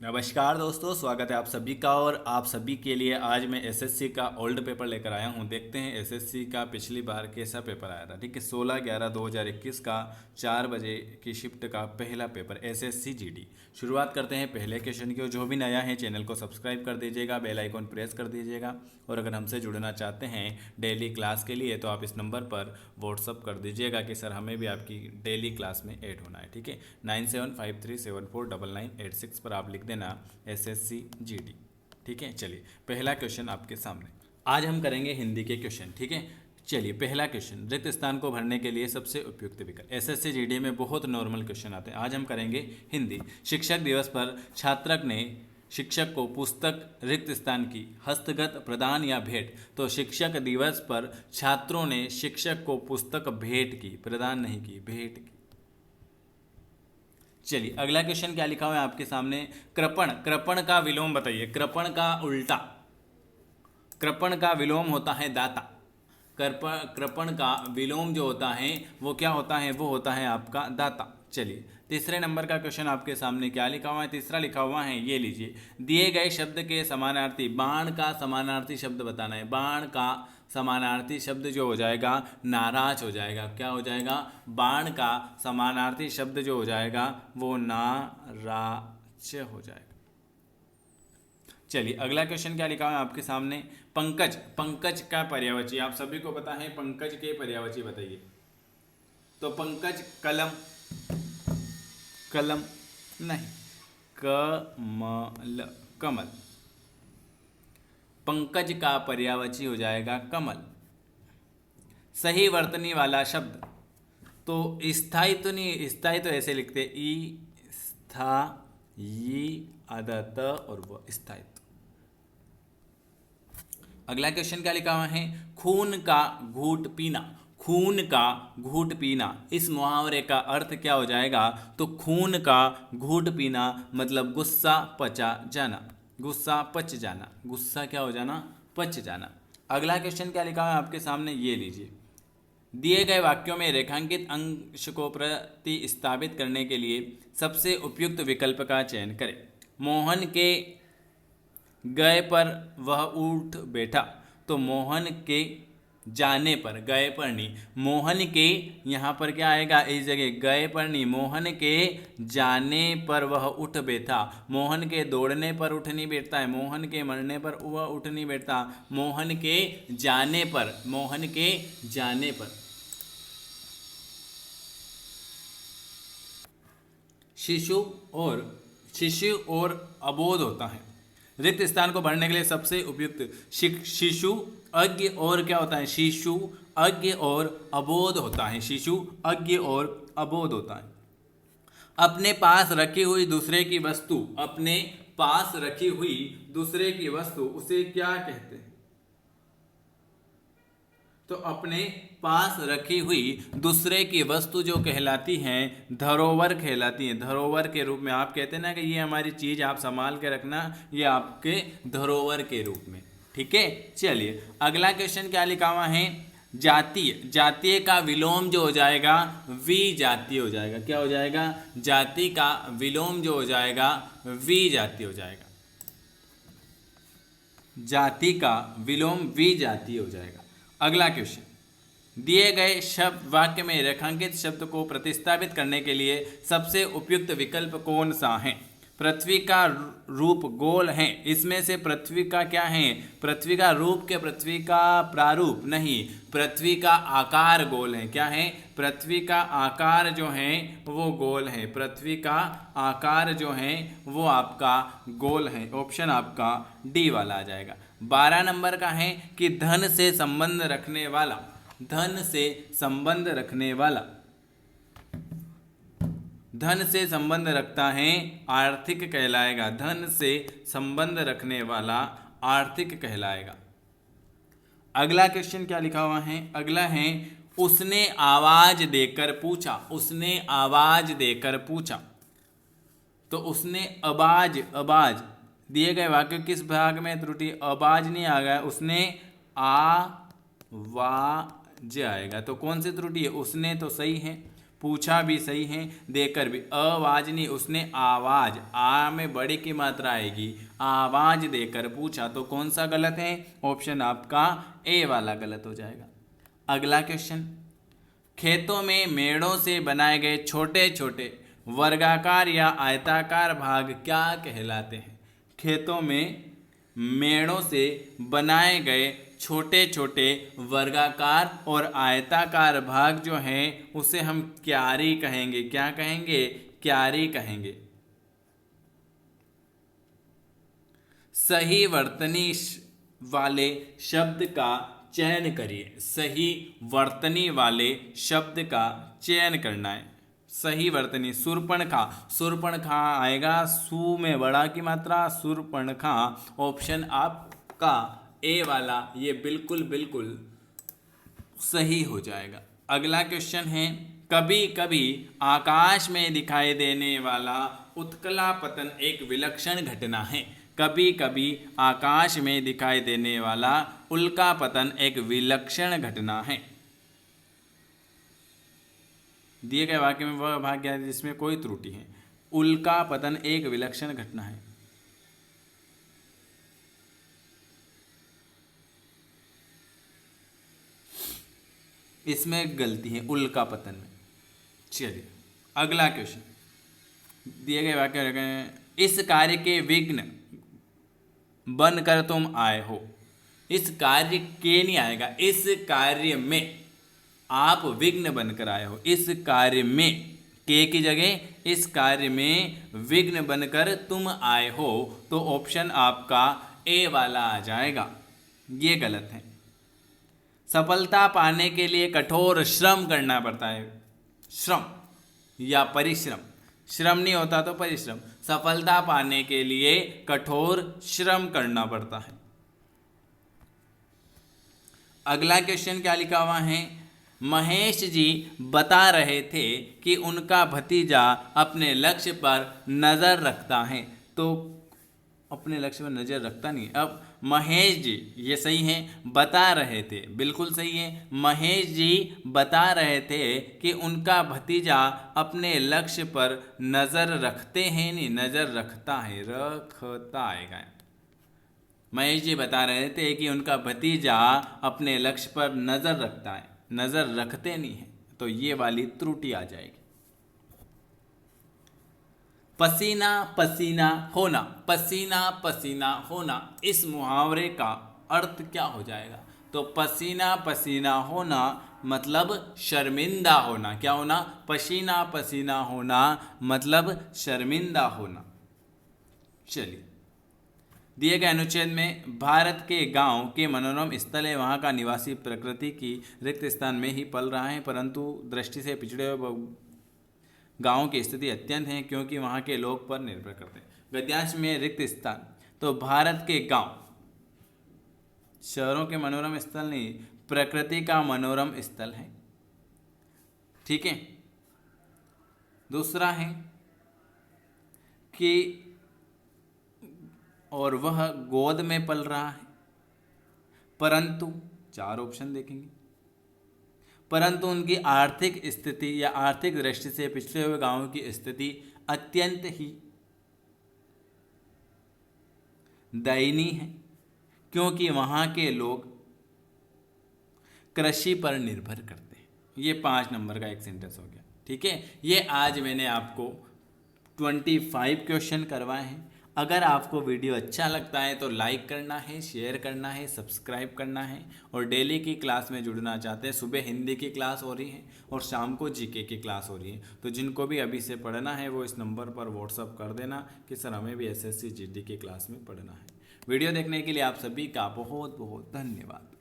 नमस्कार दोस्तों, स्वागत है आप सभी का। और आप सभी के लिए आज मैं एसएससी का ओल्ड पेपर लेकर आया हूं। देखते हैं एसएससी का पिछली बार कैसा पेपर आया था। ठीक है, 16/11/2021 का 4 बजे की शिफ्ट का पहला पेपर एसएससी जीडी। शुरुआत करते हैं पहले क्वेश्चन की। और जो भी नया है चैनल को सब्सक्राइब कर दीजिएगा, बेल आइकॉन प्रेस कर दीजिएगा। और अगर हमसे जुड़ना चाहते हैं डेली क्लास के लिए तो आप इस नंबर पर व्हाट्सअप कर दीजिएगा कि सर हमें भी आपकी डेली क्लास में ऐड होना है। ठीक है, 9753749986 पर आप लिख देना एसएससी जीडी। ठीक है, चलिए पहला क्वेश्चन आपके सामने। आज हम करेंगे हिंदी के क्वेश्चन। ठीक है, चलिए पहला क्वेश्चन, रिक्त स्थान को भरने के लिए सबसे उपयुक्त विकल्प। एसएससी जीडी में बहुत नॉर्मल क्वेश्चन आते हैं। आज हम करेंगे हिंदी। शिक्षक दिवस पर छात्रक ने शिक्षक को पुस्तक रिक्त स्थान की हस्तगत प्रदान या भेंट। तो शिक्षक दिवस पर छात्रों ने शिक्षक को पुस्तक भेंट की, प्रदान नहीं की, भेंट की। चलिए अगला क्वेश्चन क्या लिखा हुआ है आपके सामने। कृपण, कृपण का विलोम बताइए। कृपण का उल्टा, कृपण का विलोम होता है दाता। कृपण का विलोम जो होता है वो क्या होता है, वो होता है आपका दाता। चलिए तीसरे नंबर का क्वेश्चन आपके सामने क्या लिखा हुआ है। तीसरा लिखा हुआ है, ये लीजिए, दिए गए शब्द के समानार्थी। बाण का समानार्थी शब्द बताना है। बाण का समानार्थी शब्द जो हो जाएगा नाराज हो जाएगा। क्या हो जाएगा? बाण का समानार्थी शब्द जो हो जाएगा वो नाराज हो जाएगा। चलिए अगला क्वेश्चन क्या लिखा है आपके सामने। पंकज, पंकज का पर्यायवाची। आप सभी को पता है पंकज के पर्यायवाची बताइए। तो पंकज कलम, कलम नहीं, कमल, कमल। पंकज का पर्यायवाची हो जाएगा कमल। सही वर्तनी वाला शब्द, तो स्थायी तो नहीं, स्थायी तो ऐसे लिखते ई स्था ई आदत और वो स्थायित्व। अगला क्वेश्चन क्या लिखा हुआ है। खून का घूंट पीना, खून का घूंट पीना, इस मुहावरे का अर्थ क्या हो जाएगा। तो खून का घूंट पीना मतलब गुस्सा पचा जाना, गुस्सा पच जाना, गुस्सा क्या हो जाना, पच जाना। अगला क्वेश्चन क्या लिखा है आपके सामने, ये लीजिए, दिए गए वाक्यों में रेखांकित अंश को प्रतिस्थापित करने के लिए सबसे उपयुक्त विकल्प का चयन करें। मोहन के गए पर वह उठ बैठा। तो मोहन के जाने पर, गए पर नहीं, मोहन के यहाँ पर क्या आएगा इस जगह, गए पर नहीं, मोहन के जाने पर वह उठ बैठा। मोहन के दौड़ने पर उठ नहीं बैठता है, मोहन के मरने पर वह उठ नहीं बैठता, मोहन के जाने पर, मोहन के जाने पर। शिशु और अबोध होता है। रिक्त स्थान को भरने के लिए सबसे उपयुक्त शिशु, अज्ञ और क्या होता है, शिशु अज्ञ और अबोध होता है। शिशु अज्ञ और अबोध होता है। अपने पास रखी हुई दूसरे की वस्तु, अपने पास रखी हुई दूसरे की वस्तु, उसे क्या कहते हैं। तो अपने पास रखी हुई दूसरे की वस्तु जो कहलाती हैं धरोहर कहलाती हैं। धरोहर के रूप में आप कहते हैं ना कि ये हमारी चीज आप संभाल के रखना, ये आपके धरोहर के रूप में। ठीक है, चलिए अगला क्वेश्चन क्या लिखा हुआ है। जातीय, जातीय का विलोम जो हो जाएगा विजातीय हो जाएगा। क्या हो जाएगा? जाति का विलोम जो हो जाएगा विजातीय हो जाएगा। जाति का विलोम विजातीय हो जाएगा। अगला क्वेश्चन, दिए गए शब्द वाक्य में रेखांकित शब्द को प्रतिस्थापित करने के लिए सबसे उपयुक्त विकल्प कौन सा है। पृथ्वी का रूप गोल है, इसमें से पृथ्वी का क्या है, पृथ्वी का रूप के पृथ्वी का प्रारूप नहीं, पृथ्वी का आकार गोल है। क्या है? पृथ्वी का आकार जो है वो गोल है। पृथ्वी का आकार जो है वो आपका गोल है। ऑप्शन आपका डी वाला आ जाएगा। 12 नंबर का है कि धन से संबंध रखने वाला, धन से संबंध रखने वाला, धन से संबंध रखता है आर्थिक कहलाएगा। धन से संबंध रखने वाला आर्थिक कहलाएगा। अगला क्वेश्चन क्या लिखा हुआ है। अगला है, उसने आवाज देकर पूछा, उसने आवाज देकर पूछा। तो उसने आवाज, आवाज दिए गए वाक्य किस भाग में त्रुटि, आवाज नहीं आ गया, उसने आवाज आएगा। तो कौन सी त्रुटि है, उसने तो सही है, पूछा भी सही है, देकर भी। अवाजनी, उसने आवाज, आ में बड़े की मात्रा आएगी, आवाज देकर पूछा, तो कौन सा गलत है? ऑप्शन आपका ए वाला गलत हो जाएगा। अगला क्वेश्चन, खेतों में मेड़ों से बनाए गए छोटे छोटे वर्गाकार या आयताकार भाग क्या कहलाते हैं? खेतों में मेड़ों से बनाए गए छोटे छोटे वर्गाकार और आयताकार भाग जो हैं उसे हम क्यारी कहेंगे। क्या कहेंगे? क्यारी कहेंगे। सही वर्तनी वाले शब्द का चयन करिए। सही वर्तनी वाले शब्द का चयन करना है। सही वर्तनी, सुर्पणखा, सुर्पणखा आएगा, सु में बड़ा की मात्रा, सुर्पणखा। ऑप्शन आपका ए वाला ये बिल्कुल बिल्कुल सही हो जाएगा। अगला क्वेश्चन है, कभी कभी आकाश में दिखाई देने वाला उत्कला पतन एक विलक्षण घटना है। कभी कभी आकाश में दिखाई देने वाला उल्का पतन एक विलक्षण घटना है। दिए गए वाक्य में वह भाग क्या है जिसमें कोई त्रुटि है? उल्का पतन एक विलक्षण घटना है। इसमें गलती है उल्का पतन में। चलिए अगला क्वेश्चन, दिए गए वाक्य, इस कार्य के विघ्न बनकर तुम आए हो। इस कार्य के नहीं आएगा, इस कार्य में आप विघ्न बनकर आए हो। इस कार्य में, के की जगह इस कार्य में विघ्न बनकर तुम आए हो, तो ऑप्शन आपका ए वाला आ जाएगा। ये गलत है। सफलता पाने के लिए कठोर श्रम करना पड़ता है। श्रम या परिश्रम, श्रम नहीं होता तो परिश्रम। सफलता पाने के लिए कठोर श्रम करना पड़ता है। अगला क्वेश्चन क्या लिखा हुआ है? महेश जी बता रहे थे कि उनका भतीजा अपने लक्ष्य पर नज़र रखता है। तो अपने लक्ष्य पर नज़र रखता नहीं। अब महेश जी, ये सही है, बता रहे थे, बिल्कुल सही है। महेश जी बता रहे थे कि उनका भतीजा अपने लक्ष्य पर नज़र रखते हैं, नहीं नज़र रखता है, रखता आएगा। महेश जी बता रहे थे कि उनका भतीजा अपने लक्ष्य पर नज़र रखता है, नज़र रखते नहीं है, तो ये वाली त्रुटि आ जाएगी। पसीना पसीना होना, पसीना पसीना होना, इस मुहावरे का अर्थ क्या हो जाएगा? तो पसीना पसीना होना मतलब शर्मिंदा होना। क्या होना? पसीना पसीना होना मतलब शर्मिंदा होना। चलिए, दिए गए अनुच्छेद में भारत के गांव के मनोरम स्थल है, वहाँ का निवासी प्रकृति की रिक्त स्थान में ही पल रहा है, परंतु दृष्टि से पिछड़े हुए गाँव की स्थिति अत्यंत है क्योंकि वहाँ के लोग पर निर्भर करते हैं। गद्यांश में रिक्त स्थान, तो भारत के गांव, शहरों के मनोरम स्थल नहीं, प्रकृति का मनोरम स्थल है। ठीक है। दूसरा है कि और वह गोद में पल रहा है, परंतु, चार ऑप्शन देखेंगे, परंतु उनकी आर्थिक स्थिति या आर्थिक दृष्टि से पिछड़े हुए गांवों की स्थिति अत्यंत ही दयनीय है क्योंकि वहाँ के लोग कृषि पर निर्भर करते हैं। ये 5 नंबर का एक सेंटेंस हो गया। ठीक है, ये आज मैंने आपको 25 क्वेश्चन करवाए हैं। अगर आपको वीडियो अच्छा लगता है तो लाइक करना है, शेयर करना है, सब्सक्राइब करना है, और डेली की क्लास में जुड़ना चाहते हैं। सुबह हिंदी की क्लास हो रही है और शाम को जीके की क्लास हो रही है, तो जिनको भी अभी से पढ़ना है वो इस नंबर पर व्हाट्सअप कर देना कि सर हमें भी एसएससी जीडी की क्लास में पढ़ना है। वीडियो देखने के लिए आप सभी का बहुत बहुत धन्यवाद।